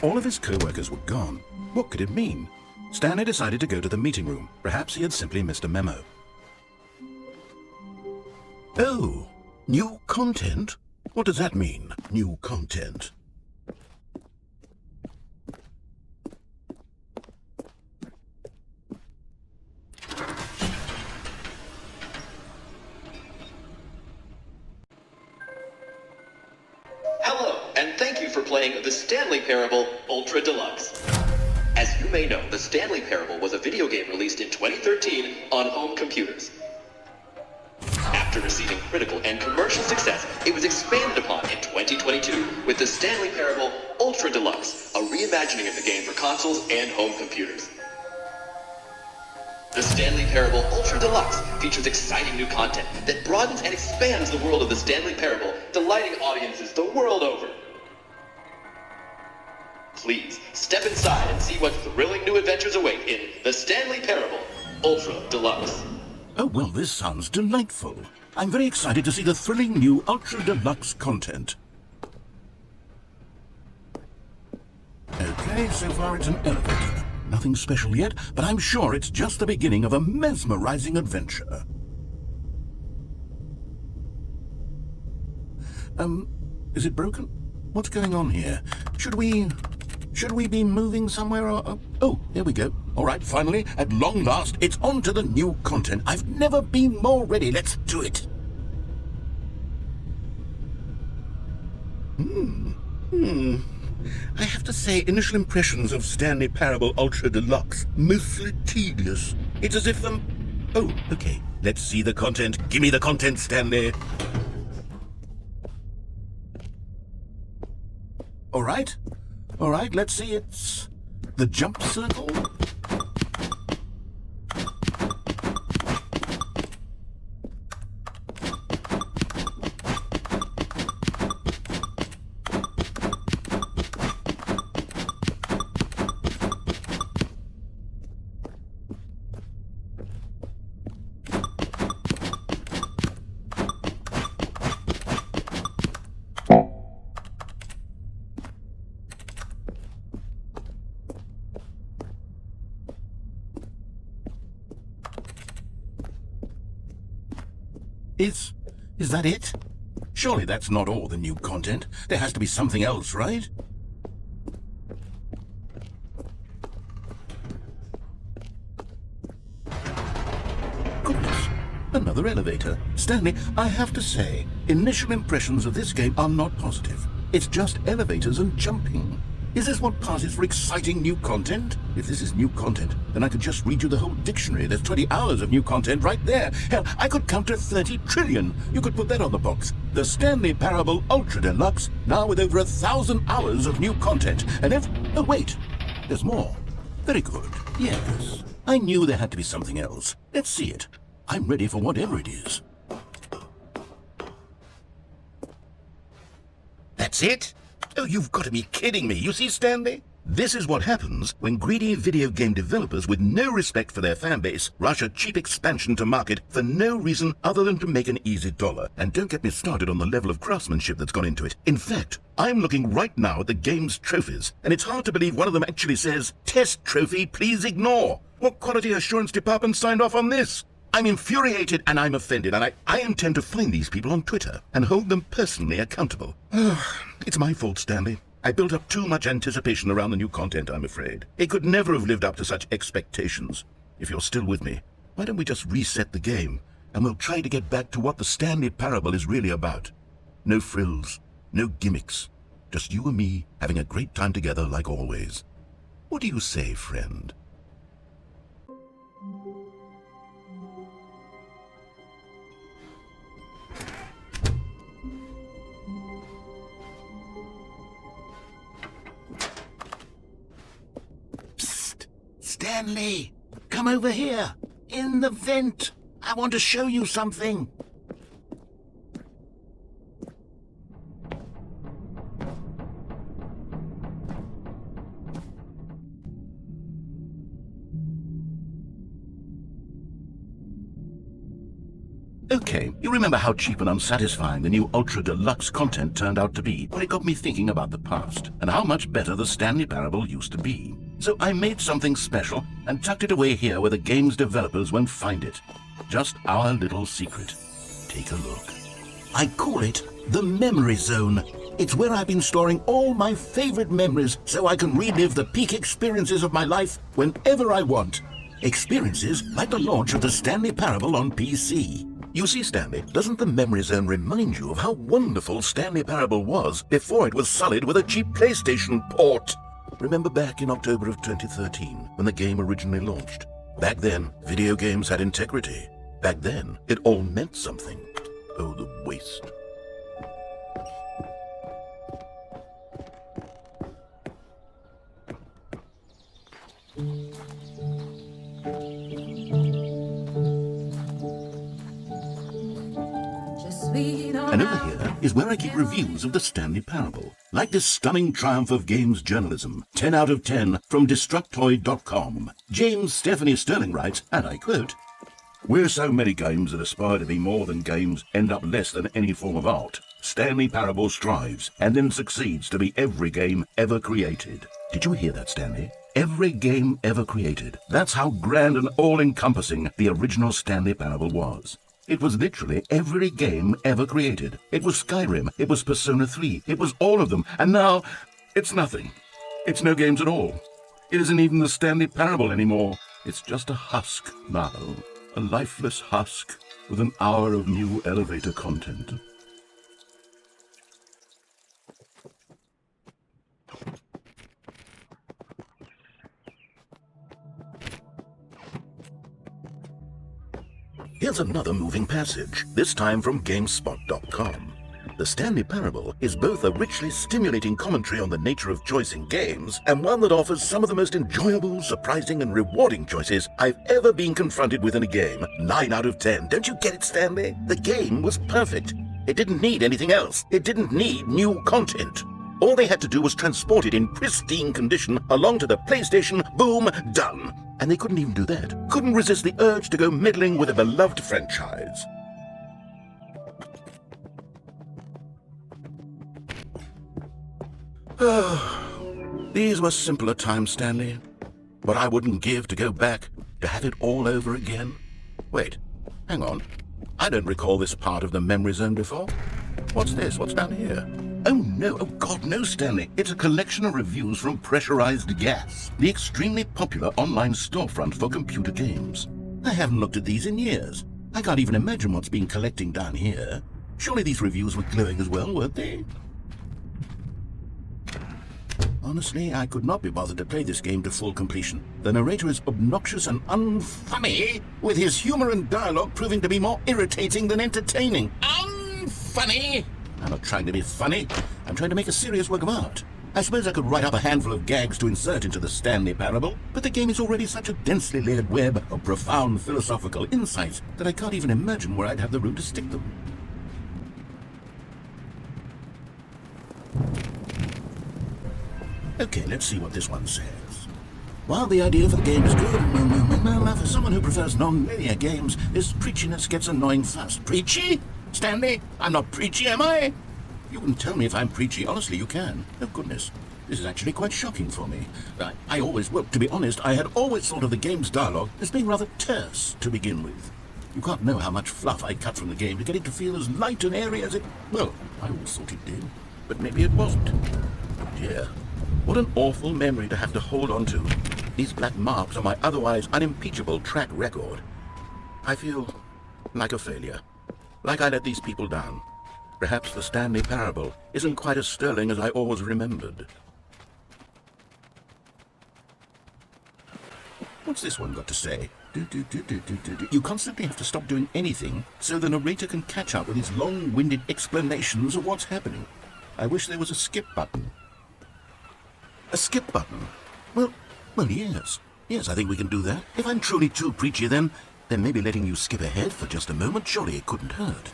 All of his co-workers were gone. What could it mean? Stanley decided to go to the meeting room. Perhaps he had simply missed a memo. Oh, new content? What does that mean, new content? Hello, and thank you for playing the Stanley Parable Ultra Deluxe. As you may know, the Stanley Parable was a video game released in 2013 on home computers. After receiving critical and commercial success, it was expanded upon in 2022 with the Stanley Parable Ultra Deluxe, a reimagining of the game for consoles and home computers. The Stanley Parable Ultra Deluxe features exciting new content that broadens and expands the world of the Stanley Parable, delighting audiences the world over. Please, step inside and see what thrilling new adventures await in the Stanley Parable Ultra Deluxe. Oh, well, this sounds delightful. I'm very excited to see the thrilling new Ultra Deluxe content. Okay, so far it's an elevator. Nothing special yet, but I'm sure it's just the beginning of a mesmerizing adventure. Is it broken? What's going on here? Should we be moving somewhere or... Oh, here we go. All right, finally, at long last, it's on to the new content. I've never been more ready. Let's do it. I have to say, initial impressions of Stanley Parable Ultra Deluxe, mostly tedious. It's as if Oh, okay. Let's see the content. Give me the content, Stanley. All right, let's see. It's the jump circle. Is that it? Surely that's not all the new content. There has to be something else, right? Goodness, another elevator. Stanley, I have to say, initial impressions of this game are not positive. It's just elevators and jumping. Is this what passes for exciting new content? If this is new content, then I could just read you the whole dictionary. There's 20 hours of new content right there. Hell, I could count to 30 trillion. You could put that on the box. The Stanley Parable Ultra Deluxe, now with over 1,000 hours of new content. And oh, wait, there's more. Very good. Yes, I knew there had to be something else. Let's see it. I'm ready for whatever it is. That's it? Oh, you've got to be kidding me. You see, Stanley? This is what happens when greedy video game developers with no respect for their fan base rush a cheap expansion to market for no reason other than to make an easy dollar. And don't get me started on the level of craftsmanship that's gone into it. In fact, I'm looking right now at the game's trophies, and it's hard to believe one of them actually says, "Test trophy, please ignore." What quality assurance department signed off on this? I'm infuriated and I'm offended, and I intend to find these people on Twitter and hold them personally accountable. It's my fault, Stanley. I built up too much anticipation around the new content, I'm afraid. It could never have lived up to such expectations. If you're still with me, why don't we just reset the game, and we'll try to get back to what the Stanley Parable is really about. No frills, no gimmicks. Just you and me having a great time together like always. What do you say, friend? Stanley, come over here. In the vent. I want to show you something. Okay, you remember how cheap and unsatisfying the new Ultra Deluxe content turned out to be? Well, it got me thinking about the past and how much better the Stanley Parable used to be. So I made something special and tucked it away here where the game's developers won't find it. Just our little secret. Take a look. I call it the Memory Zone. It's where I've been storing all my favorite memories so I can relive the peak experiences of my life whenever I want. Experiences like the launch of the Stanley Parable on PC. You see, Stanley, doesn't the Memory Zone remind you of how wonderful Stanley Parable was before it was sullied with a cheap PlayStation port? Remember back in October of 2013 when the game originally launched? Back then, video games had integrity. Back then, it all meant something. Oh, the waste. And over here is where I keep reviews of the Stanley Parable. Like this stunning triumph of games journalism, 10 out of 10 from Destructoid.com. James Stephanie Sterling writes, and I quote, "Where so many games that aspire to be more than games end up less than any form of art, Stanley Parable strives and then succeeds to be every game ever created." Did you hear that, Stanley? Every game ever created. That's how grand and all-encompassing the original Stanley Parable was. It was literally every game ever created. It was Skyrim, it was Persona 3, it was all of them, and now it's nothing. It's no games at all. It isn't even the Stanley Parable anymore. It's just a husk now, a lifeless husk with an hour of new elevator content. Here's another moving passage, this time from GameSpot.com. The Stanley Parable is both a richly stimulating commentary on the nature of choice in games and one that offers some of the most enjoyable, surprising, and rewarding choices I've ever been confronted with in a game. 9 out of 10. Don't you get it, Stanley? The game was perfect. It didn't need anything else. It didn't need new content. All they had to do was transport it in pristine condition along to the PlayStation. Boom, done. And they couldn't even do that. Couldn't resist the urge to go meddling with a beloved franchise. These were simpler times, Stanley. What I wouldn't give to go back, to have it all over again. Wait, hang on. I don't recall this part of the Memory Zone before. What's this? What's down here? Oh no, oh God, no, Stanley. It's a collection of reviews from Pressurized Gas, the extremely popular online storefront for computer games. I haven't looked at these in years. I can't even imagine what's been collecting down here. Surely these reviews were glowing as well, weren't they? Honestly, I could not be bothered to play this game to full completion. The narrator is obnoxious and unfunny, with his humor and dialogue proving to be more irritating than entertaining. Unfunny! I'm not trying to be funny. I'm trying to make a serious work of art. I suppose I could write up a handful of gags to insert into the Stanley Parable, but the game is already such a densely layered web of profound philosophical insights that I can't even imagine where I'd have the room to stick them. Okay, let's see what this one says. While the idea for the game is good, for someone who prefers non-linear games, this preachiness gets annoying fast. Preachy? Stanley, I'm not preachy, am I? You can tell me if I'm preachy. Honestly, you can. Oh, goodness. This is actually quite shocking for me. To be honest, I had always thought of the game's dialogue as being rather terse to begin with. You can't know how much fluff I cut from the game to get it to feel as light and airy as it... Well, I always thought it did, but maybe it wasn't. Oh, dear. What an awful memory to have to hold on to. These black marks on my otherwise unimpeachable track record. I feel like a failure. Like I let these people down. Perhaps the Stanley Parable isn't quite as sterling as I always remembered. What's this one got to say? You constantly have to stop doing anything so the narrator can catch up with his long-winded explanations of what's happening. I wish there was a skip button. A skip button? Well, yes. Yes, I think we can do that. If I'm truly too preachy, then maybe letting you skip ahead for just a moment, surely it couldn't hurt.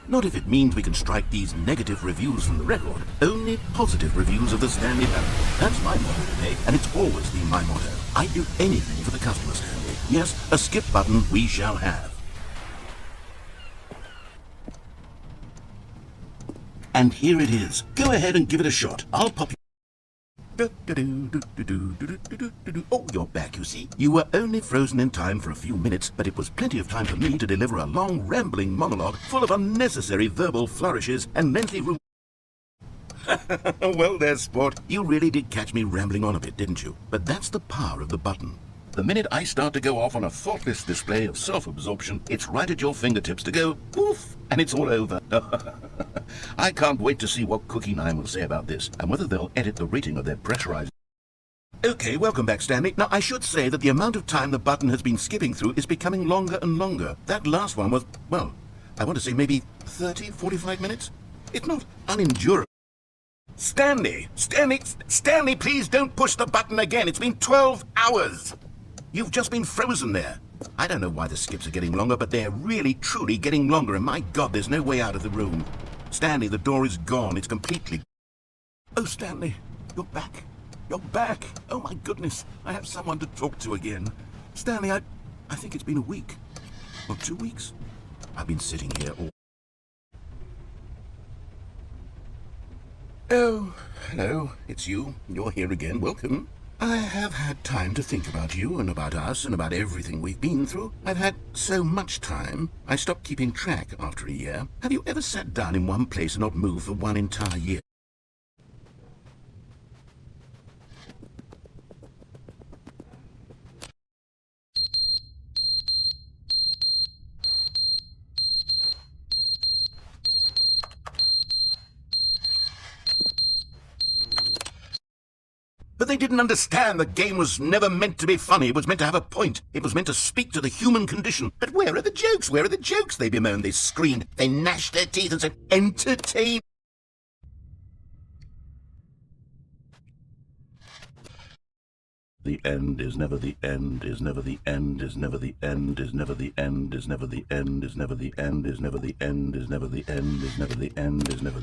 Not if it means we can strike these negative reviews from the record. Only positive reviews of the Stanley Parable. That's my motto today, and it's always been my motto. I do anything for the customer, Stanley. Yes, a skip button we shall have. And here it is. Go ahead and give it a shot. I'll pop you. Oh, you're back, you see. You were only frozen in time for a few minutes, but it was plenty of time for me to deliver a long, rambling monologue full of unnecessary verbal flourishes and lengthy Well, there's sport. You really did catch me rambling on a bit, didn't you? But that's the power of the button. The minute I start to go off on a thoughtless display of self-absorption, it's right at your fingertips to go poof, and it's all over. I can't wait to see what Cookie 9 will say about this, and whether they'll edit the rating of their pressurized. Okay, welcome back, Stanley. Now, I should say that the amount of time the button has been skipping through is becoming longer and longer. That last one was, well, I want to say maybe 30, 45 minutes? It's not unendurable. Stanley, please don't push the button again. It's been 12 hours. You've just been frozen there. I don't know why the skips are getting longer, but they're really, truly getting longer, and my God, there's no way out of the room. Stanley, the door is gone. It's completely... Oh, Stanley, you're back. You're back. Oh, my goodness. I have someone to talk to again. Stanley, I think it's been a week. Or 2 weeks. I've been sitting here all... Oh, hello. It's you. You're here again. Welcome. I have had time to think about you and about us and about everything we've been through. I've had so much time, I stopped keeping track after a year. Have you ever sat down in one place and not moved for one entire year? But they didn't understand the game was never meant to be funny. It was meant to have a point. It was meant to speak to the human condition. But where are the jokes? Where are the jokes? They bemoaned, they screamed, they gnashed their teeth and said, entertain. The end is never the end, is never the end, is never the end, is never the end, is never the end, is never the end, is never the end, is never the end, is never the end, is never...